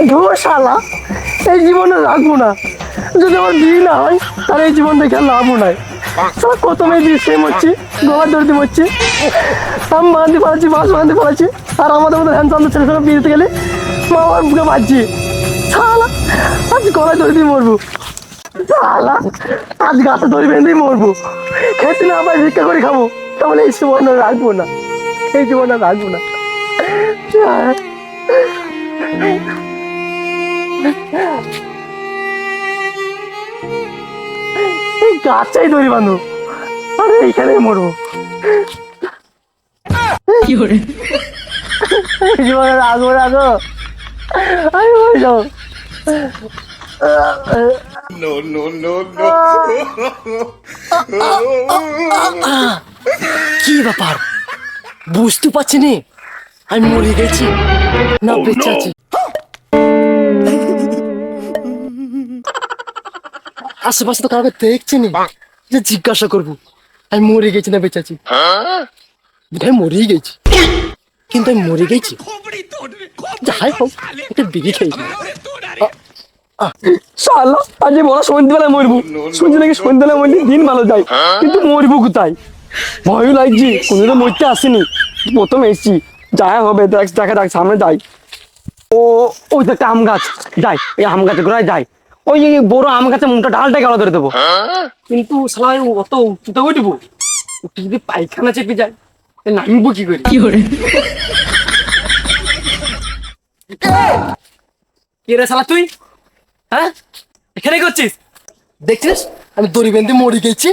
ধুর শালা, এই জীবনে রাখবো না। যদি আমার বিয়ে না হয় তাহলে এই জীবন দেখে আর লাভও নাই। শালা কত মেয়ে দিয়ে সেম হচ্ছে, গলার দড়ি মরছে, আমি বাঁধতে পারছি, বাস বাঁধতে পারছি, আর আমাদের মতো হ্যান্ডসাম ছেলে সঙ্গে বিয়ে দিতে গেলে মা আমার বুকে বাঁধছি। শালা আজ গলায় দড়ি দিয়ে মরবো, শালা আজ গাছে দড়ি বেঁধেই মরবো। খেতে না আবার ভিক্ষা করে খাবো, তাহলে এই জীবন আর রাখবো না, এই জীবন আর রাখবো না। এই গাছটাই দড়ি বাঁধো, আর এইখানেই মরবো। কি করে জীবনে রাখবো রাখো, আমি মরে যাবো। No, no, no, no. কি ব্যাপার বুঝতে পারছি নি, আমি মরে গেছি না বেঁচে আছি। আশেপাশে তো কাউকে দেখছি নি যে জিজ্ঞাসা করবো আমি মরে গেছি না বেঁচে আছি। বোধহয় মরেই গেছি, কিন্তু আমি মরে গেছি। যাই হোক, একটা বিড়ি খেয়েছি। শালা আজ বলা সন্ধ্যেবেলায় মরবো, শুনছি নাকি সন্ধ্যেবেলায় মরলে দিন ভালো যায়, কিন্তু মরবো কোথায়? ভয়ও লাগছে, কোনোদিনও মরতে আসেনি, প্রথম এসছি। যাই হবে দেখা যাক, সামনে যাই। ও ওই তো একটা আম গাছ, যাই এই আম গাছে ঘোরায় যাই, ওই বড় আম গাছে মুখটা ডালটাকে আলাদা ধরে দেবো। কিন্তু শালা অত উঁচুতে উঠবো, উঠে যদি পায়খানা চেপে যায় নামবো কি করে? কি করে কে রে শালা তুই? হ্যাঁ, এখানে কি করছিস? দেখছিস আমি দড়ি বেঁধে মরে গেছি,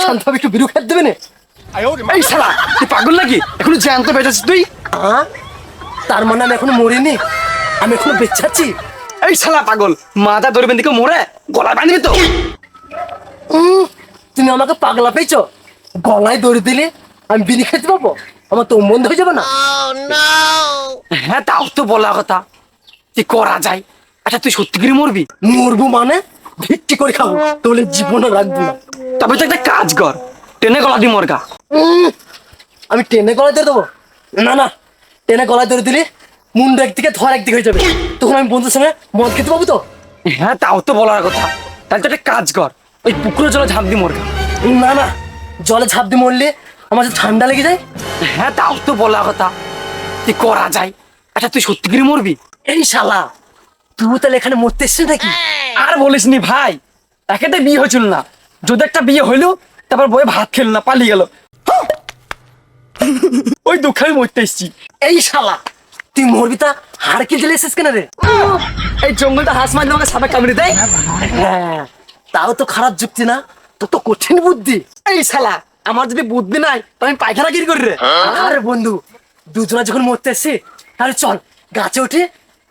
শান্তভাবে একটু বিরু খেতে দেবে না? এই শালা তুই পাগল নাকি? এখনো জ্যান্ত বেঁচে আছিস তুই? তার মানে আমি এখনো মরিনি, আমি এখনো বেঁচে আছি। এই শালা পাগল, মাথা দড়ি বেঁধে কেউ মরে গলায় বাঁধবি তো? তুমি আমাকে পাগলা পেয়েছো? গলায় দড়ি দিলে আমি বিড়ি খেতে পাবো? আমার তো বন্ধ হয়ে যাবে না? হ্যাঁ তাও তো বলা কথা, কি করা যায়? আচ্ছা তুই সত্যি করে মরবি? মরবো মানে ভিত্তি করে খাবো, তাহলে জীবনে রাখবো না। তবে তো একটা কাজ কর, টেনে গলা দি মরগা। আমি টেনে গলায় ধরে দেবো? না না, টেনে গলায় ধরে দিলে মুন্ডু একদিকে ধর একদিকে হয়ে যাবে, তখন আমি বন্ধুর সঙ্গে মদ খেতে পাবো তো? হ্যাঁ তাও তো বলার কথা, তাহলে তো একটা কাজ কর, ওই পুকুরের জলে ঝাঁপ দি মরগা। না না, জলে ঝাঁপ দিয়ে মরলে আমার যে ঠান্ডা লেগে যায়। হ্যাঁ তাও তো বলার কথা, কি করা যায়? আচ্ছা তুই সত্যি করে মরবি? এই শালা তুই তাহলে এখানে মরতে এসছিস নাকি? আর বলিস নি ভাই, একেতে বিয়ে হয়েছিল না, যদি একটা বিয়ে হইলো তারপর বয়ে ভাত খেল না, পালিয়ে গেল, ওই দুঃখে আমি মরতে এসছি। এই শালা তুই মরবি তা হাড় কে জেলে এসেছিস কেন রে? এই জঙ্গলটা হাঁস মারলে আমাকে সাপে কামড়ে দেয়। হ্যাঁ তাও তো খারাপ যুক্তি না, তো তো কঠিন বুদ্ধি। এই শালা আমার যদি বুদ্ধি নাই তো আমি পায়খানা গিরি করি রে? আরে বন্ধু, দুজনা যখন মরতে এসছি তাহলে চল গাছে উঠে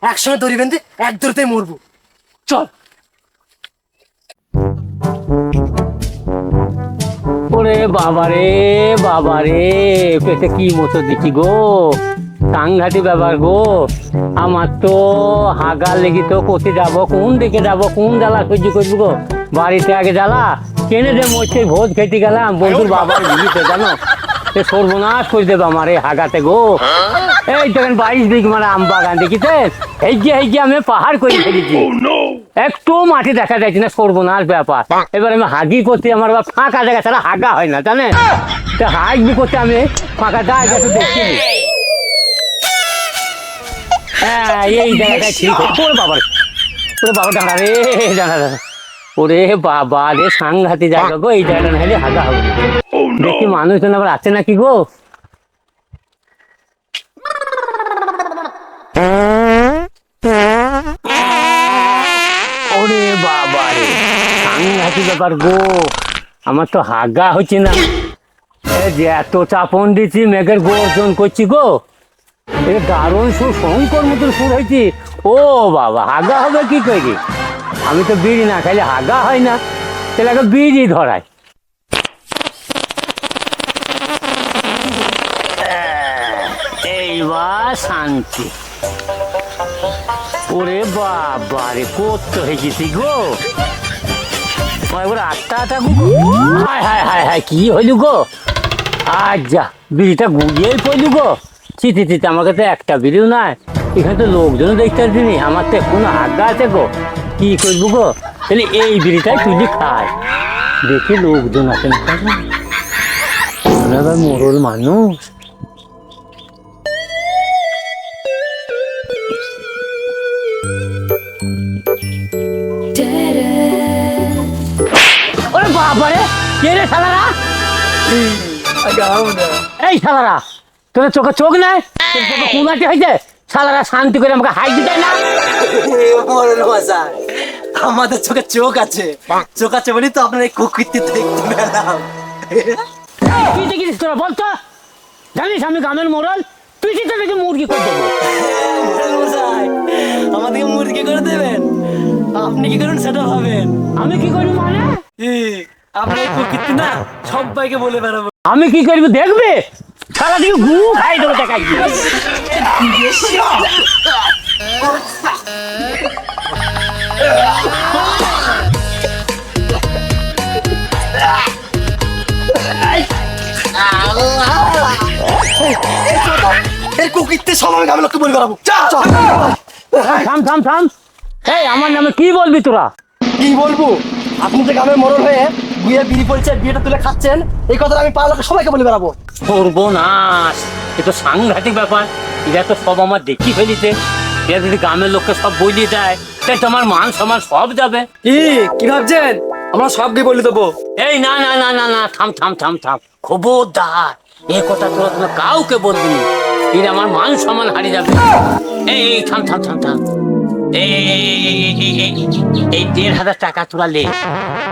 একসঙ্গে দড়ি বেঁধে এক দড়িতেই মরবো, চল। ওরে বাবারে বাবারে, পেটে কি মতো দেখি গো, সাংঘাতি ব্যাপার গো। আমার তো হাগা লেগে তো কোথে যাবো, কোন দিকে যাবো, কোন জ্বালা সহ্য করবো গো? বাড়িতে আগে জ্বালা কেনে যে মরছে, ভোজ খেতে গেলাম বন্ধুর বাবার বিয়েতে, জানো সে সর্বনাশ করে দেবে আমার এই হাগাতে গো। এই দেখেন 22 বিঘ মানে আম বাগান দেখিতে, এই যে আমি পাহাড় করে ফেলেছি, একটু মাটি দেখা যাচ্ছে না, সর্বনাশ ব্যাপার। এবার আমি হাগি করতে আমার আবার ফাঁকা জায়গা ছাড়া হাগা হয় না, জানেন? তো হাগি করতে আমি ফাঁকা জায়গা তো দেখিনি। হ্যাঁ এই জায়গাটা ঠিক আছে। ওরে বাবা, ওরে বাবা দাঁড়া রে, দাঁড়া দাঁড়া, ওরে বাবা রে, সাংঘাতি জায়গা গো, এই জায়গাটা না হলে হাগা হবে। দেখি মানুষজন আবার আছে নাকি গো? ওরে বাবা রে, সাংঘাতি ব্যাপার গো, আমার তো হাগা হচ্ছে না। যে এত চাপন দিচ্ছি, মেঘের গর্জন করছি গো, এ দারুণ সুর, শঙ্কর মতন সুর হয়েছি। ও বাবা, হাগা হবে কি করে? আমি তো বিড়ি না খাইলে হাগা হয় না, তাহলে আগে বিড়ি ধরায়। এইবার শান্তি। ওরে বাবা রে, কত হয়ে গেছি গো, আটটা গো, হায় হায় হায় হায়, কি হইল গো? আজ যা বিড়িটা গুড়িয়েই পড়লু গো, চিঠি চিঠি আমার কাছে একটা বিড়িও নাই, এখানে তো লোকজন দেখতে পাচ্ছি, আমার তো কোনো হাগা আছে গো, কি করবো গো, তাহলে এই বিড়িটাই তুলি খায়, দেখি লোকজন আছে না, আমরা আবার মোড়ল মানুষ। ওরে বাবারে, কে রে শালারা? এই শালারা, তোদের চোখে চোখ নাই, তোর চোখে কুনাটি হয়েছে, শালারা শান্তি করে আমাকে হাই দিতে না। আমাদের চোখে চোখ আছে, চোখ আছে বলি তো আপনার এই কুকৃতি দেখতে পেলাম। কি দেখিস তোরা বলতো, জানিস আমি গ্রামের মোড়ল, তুই চিন্তা দেখে মুরগি করে দেবো। আমাদেরকে মুরগি করে দেবেন, আপনি কি করুন সেটা ভাবেন। আমি কি করবো মানে? আপনার এই কুকৃতি না সবাইকে বলে বেড়াবো। আমি কি করবো দেখবে, সারা দিকে গু খাই দেবো টাকা। এই কুকৃতি সব আমি গ্রামের লোককে বলে বেড়াবো। থাম থাম থাম, এই আমার নামে কি বলবি তোরা? কি বলবো, আপনি যে গ্রামের মরণ হয়ে বিয়ে বিড়ি পড়ছে, বিয়েটা তুলে খাচ্ছেন, এই কথাটা আমি পাড়ার লোকে সবাইকে বলে বেড়াবো। সর্বনাশ, এ তো সাংঘাতিক ব্যাপার, এরা তো সব আমার দেখি ফেলিতে, এরা যদি গ্রামের লোককে সব বলিয়ে দেয়, তাই তো আমার মান সম্মান সব যাবে। কি ভাবছেন আমরা সবকে বলে দেবো? এই না না না না না, থাম থাম থাম থাম, খবরদার এই কথা তোরা তুমি কাউকে বলবি না, এর আমার মান সম্মান হারিয়ে যাবে। এই থাম থাম থাম থাম, এই 1,500 টাকা তোরা লে,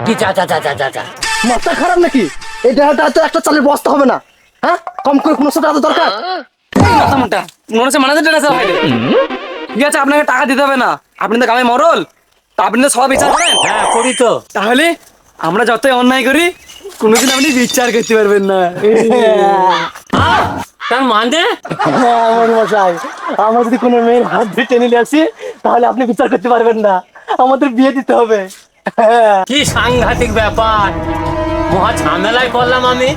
কি যা যা যা যা যা যা। মাথা খারাপ নাকি? এই টাকাটা তো একটা চালের বস্তা হবে না, হ্যাঁ? কম করে 1500 টাকা তো দরকার। ঠিক আছে, আপনাকে টাকা দিতে হবে না, আপনি তো গ্রামে মরল, তা আপনি তো সব বিচার করেন। হ্যাঁ করি তো। তাহলে আমরা যতই অন্যায় করি কোনোদিন আপনি বিচার করতে পারবেন না। তার মানে আমার মশাই, আমরা যদি কোনো মেয়ের হাত ধরে টেনে নিয়ে আসি তাহলে আপনি বিচার করতে পারবেন না, আমাদের বিয়ে দিতে হবে। কি সাংঘাতিক ব্যাপার, মহা ঝামেলায় পড়লাম আমি,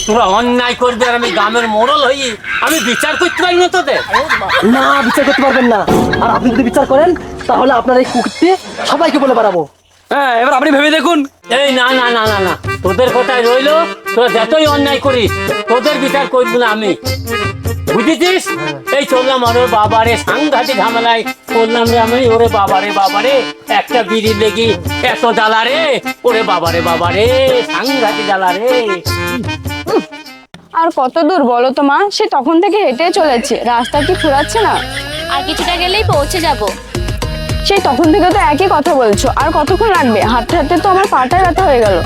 তোরা অন্যায় করবে আর আমি গ্রামের মোড়ল হই, আমি বিচার করতে পারি না তোদের? না, বিচার করতে পারবেন না, আর আপনি যদি বিচার করেন তাহলে আপনার এই কুকৃতি সবাইকে বলে বেড়াবো। হ্যাঁ, এবার আপনি ভেবে দেখুন। এই না না না না না, তোদের কথাই রইলো, তোরা যতই অন্যায় করিস তোদের বিচার করবো না আমি, বুঝেছিস? এই চললাম, ওরে বাবারে সাংঘাতিক ঝামেলায় করলাম রে আমি, ওরে বাবারে বাবারে, একটা বিড়ি লেগি এত জ্বালা রে, ওরে বাবারে বাবারে সাংঘাতিক জ্বালা রে। আর কত দূর বলো তো মা, সে তখন থেকে হেঁটে চলেছে, রাস্তা কি ফুরাচ্ছে না? আর কিছুটা গেলেই পৌঁছে যাব। সেই তখন থেকে তো একই কথা বলছো, আর কতক্ষণ লাগবে? হাঁটতে হাঁটতে তো আমার পাটায় ব্যথা হয়ে গেল।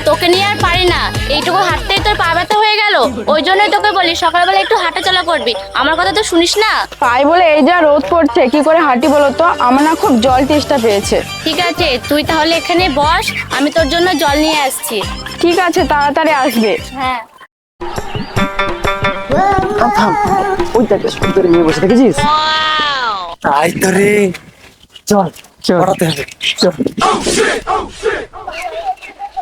তোকে নিয়ে আর পারি না, এইটুকু হাঁটতেই তোর পা ব্যথা হয়ে গেল, ওই জন্যই তোকে বলি সকালবেলা একটু হাঁটাচলা করবি, আমার কথা তো শুনিস না। তাই বলে এই যা রোদ পড়ছে কি করে হাঁটি বলো তো, আমার না খুব জল তেষ্টা পেয়েছে। ঠিক আছে, তুই তাহলে এখানে বস, আমি তোর জন্য জল নিয়ে আসছি। ঠিক আছে, তাড়াতাড়ি আসবে। হ্যাঁ। ওই দেখে সুন্দর মেয়ে বসে দেখেছিস? তাই তো রে, চল পড়াতে হবে, চল।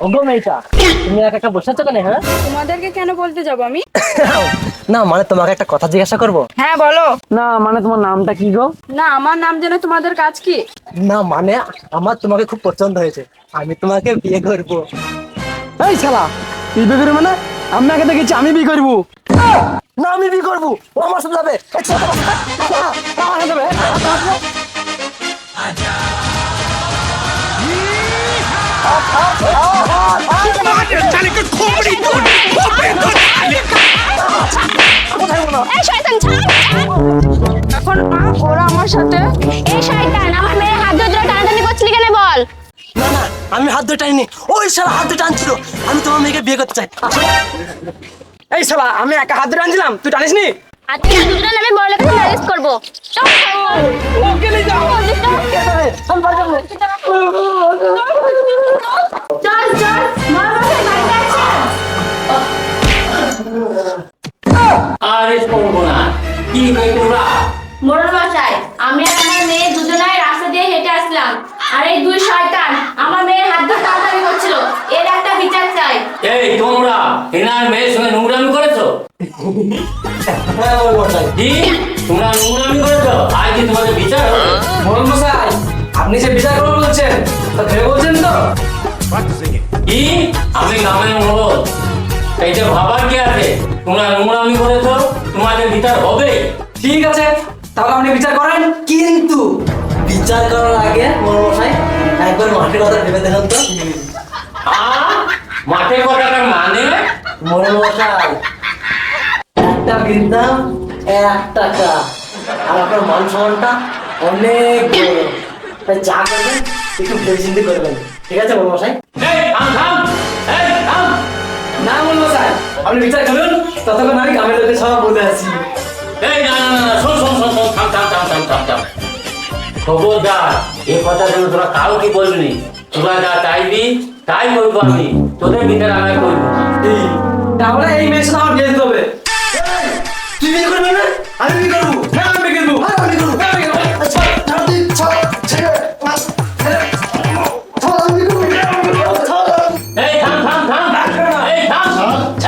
ওগো মেয়েটা, তুমি একা একা বসে আছো কেন? হ্যাঁ, তোমাদেরকে কেন বলতে যাব আমি? না মানে তোমাকে একটা কথা জিজ্ঞাসা করব। হ্যাঁ বলো। না মানে তোমার নামটা কি গো? না, আমার নাম জেনে তোমাদের কাজ কি? না মানে আমার তোমাকে খুব পছন্দ হয়েছে, আমি তোমাকে বিয়ে করব। এই শালা, তুই বিয়ে করবি মানে? আমি আগে দেখেছি আমি বিয়ে করব। না আমি বিয়ে করব, ও আমার সাথে যাবে। এই শালা, আমার সাথে যাবে। এই শয়তান, ছাড়। এখন ওরা আমার সাথে। এই শয়তান, আমার মেয়ের হাত ধরে তোরা টানাটানি করছিলি কেন বল? না না, আমি হাত ধরে টানিনি, ওই শালা হাত ধরে টানছিল, আমি তোমার মেয়েকে বিয়ে করতে চাই। এই শালা, আমি একা হাত ধরে টানছিলাম, তুই টানিসনি? আজকে দুজনের নামে বড় লেখাতে ম্যারেজ করবো। চল, চল চল, মা বাসায় বাড়িতে আছে। আরে করবো না, কি হয়ে তোরা? মোড়ল মশাই, আমি আর আমার মেয়ে দুজনাই রাস্তা দিয়ে হেঁটে আসলাম, আর এই দুই শয়তান আমার মেয়ের হাত ধরে টানাটানি করছিল, এর একটা বিচার চাই। এই তোমরা এনার মেয়ের সঙ্গে নোংরামি করেছো? হ্যাঁ মোড়ল মশাই। কি তোমরা নোংরামি করেছো? আজ কি তোমাদের বিচার হবে? মোড়ল মশাই, আপনি যে বিচার করবেন বলছেন, তা ভেবে বলছেন তো? কি আমি গ্রামের মোড়ল, এইটা ভাবার কি আছে? তোমরা নোংরামি করেছো, তোমাদের বিচার হবে। ঠিক আছে, তাহলে আপনি বিচার করেন, কিন্তু বিচার করার আগে মোড়ল মশাই একবার মাঠের কথা ভেবে দেখুন তো। মাঠের কথাটা মানে? মোড়ল মশাই, একটা বিন্দাম 1 টাকা, আর আপনার মান সম্মানটা অনেক বড়, তাই যা করবেন একটু ভেবে চিন্তে করবেন, ঠিক আছে মোড়ল মশাই? এই থাম থাম, এই থাম। না মোড়ল মশাই, আপনি বিচার করুন, ততক্ষণ আমি গ্রামের লোকের সব বলে আছি। এই না না না, শোন শোন শোন শোন, থাম থাম থাম থাম থাম থাম। খবরদার, এই কথা যেন তোরা কারো কি বলবি। তোরা যা চাইবি তাই করবো আমি, তোদের ভিতরে আমি করবো। তাহলে এই মেয়ের সাথে আমার বিয়ে দিতে হবে। তুই বিয়ে করবি না? আমি বিয়ে করবো। হ্যাঁ আমি বিয়ে করবো। হ্যাঁ আমি বিয়ে করবো। হ্যাঁ আমি বিয়ে করবো। ছাড়, ছাড় তুই, ছাড়, ছেড়ে, ছেড়ে। ছাড়, আমি বিয়ে করবো। ছাড়, এই থাম থাম থাম, এই থাম,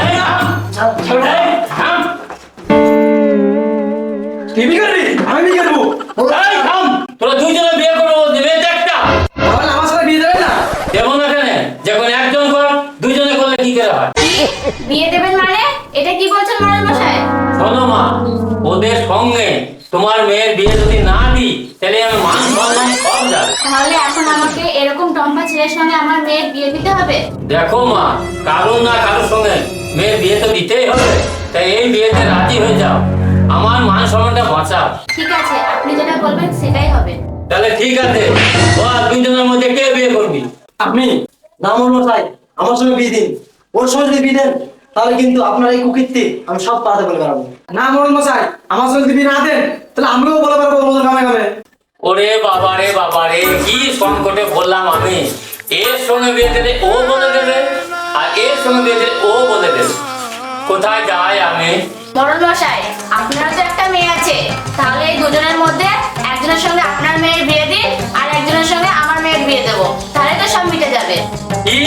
এই থাম, ছাড়, ছাড়। এই থাম, তুই বিয়ে করবি? আমি বিয়ে করবো। এই থাম। তোরা দুইজনে বিয়ে করবো বলছি, মেয়ে একটা তাহলে আমার সাথে বিয়ে দেবে না? দেবো না কেন? যখন একজন কর, দুইজনে করলে কি করে হয়? বিয়ে দেবেন মানে? এটা কি বলছেন মোড়ল মশাই? শোনো মা, ওদের সঙ্গে তোমার মেয়ের বিয়ে যদি না দিই, তাহলে আমি মান সম্মান সব যাবে। তাহলে এখন আমাকে এরকম টম্পা ছেলের সঙ্গে আমার মেয়ের বিয়ে দিতে হবে? দেখো মা, কারোর না কারোর সঙ্গে মেয়ের বিয়ে তো দিতেই হবে, তাই এই বিয়েতে রাজি হয়ে যাও, আমার মান সম্মানটা বাঁচাও। ঠিক আছে, আপনি যেটা বলবেন সেটাই হবে। তাহলে ঠিক আছে, বল দুইজনের মধ্যে কে বিয়ে করবি? আপনি না মোড়ল মশাই, আমার সঙ্গে বিয়ে দিন। ওর সঙ্গে যদি বিয়ে দেন, তাহলে কিন্তু আপনার এই কুকীর্তি আমি সব পাড়াতে বলে বেড়াবো। না মোড়ল মশাই, আমার সঙ্গে যদি বিয়ে না দেন, তাহলে আমিও বলে বেড়াবো ওদের গ্রামে গ্রামে। ওরে বাবারে বাবারে, কি সংকটে বললাম আমি। এর সঙ্গে বিয়ে দিলে ও বলে দেবে, আর এর সঙ্গে বিয়ে দিলে ও বলে দেবে। কোথায় যাই আমি? মোড়ল মশাই, আপনারও তো একটা মেয়ে আছে, তাহলে এই দুজনের মধ্যে একজনের সঙ্গে আপনার মেয়ের বিয়ে দিন, আর একজনের সঙ্গে আমার মেয়ের বিয়ে দেবো, তাহলে তো সব মিটে যাবে। কি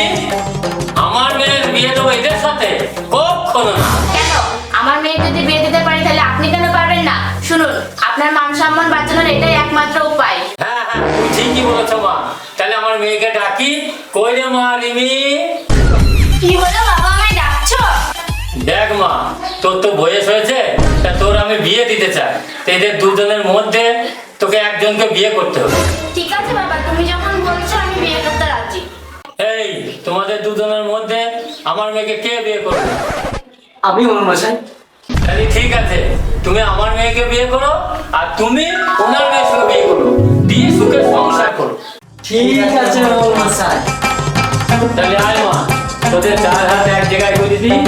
আমার মেয়ের বিয়ে দেবো এদের সাথে? কখনো না। কেন? আমার মেয়ে যদি বিয়ে দিতে পারি, তাহলে আপনি কেন পারবেন না? শুনুন, আপনার মান সম্মান বাঁচানোর এটাই একমাত্র উপায়। হ্যাঁ হ্যাঁ, তুমি ঠিকই বলেছো মা। তাহলে আমার মেয়েকে ডাকি। কই রে মা রিমি? কি হলো বাবা, আমায় ডাকছো? দেখ মা, তোর তো বয়স হয়েছে, তা তোর আমি বিয়ে দিতে চাই। তো এদের দুজনের মধ্যে তোকে একজনকে বিয়ে করতে হবে। ঠিক আছে বাবা, তুমি যখন বলছো আমি বিয়ে করতে রাজি। এই তোমাদের দুজনের মধ্যে আমার মেয়েকে কে বিয়ে করবে? আমি মোড়ল মশাই। তাহলে ঠিক আছে, তুমি আমার মেয়েকে বিয়ে করো, আর তুমি ওনার মেয়ের সঙ্গে বিয়ে করো, দিয়ে সুখে সংসার করো। ঠিক আছে মোড়ল মশাই। তাহলে আয় মা, তোদের 4 হাত এক জায়গায় করে দিই।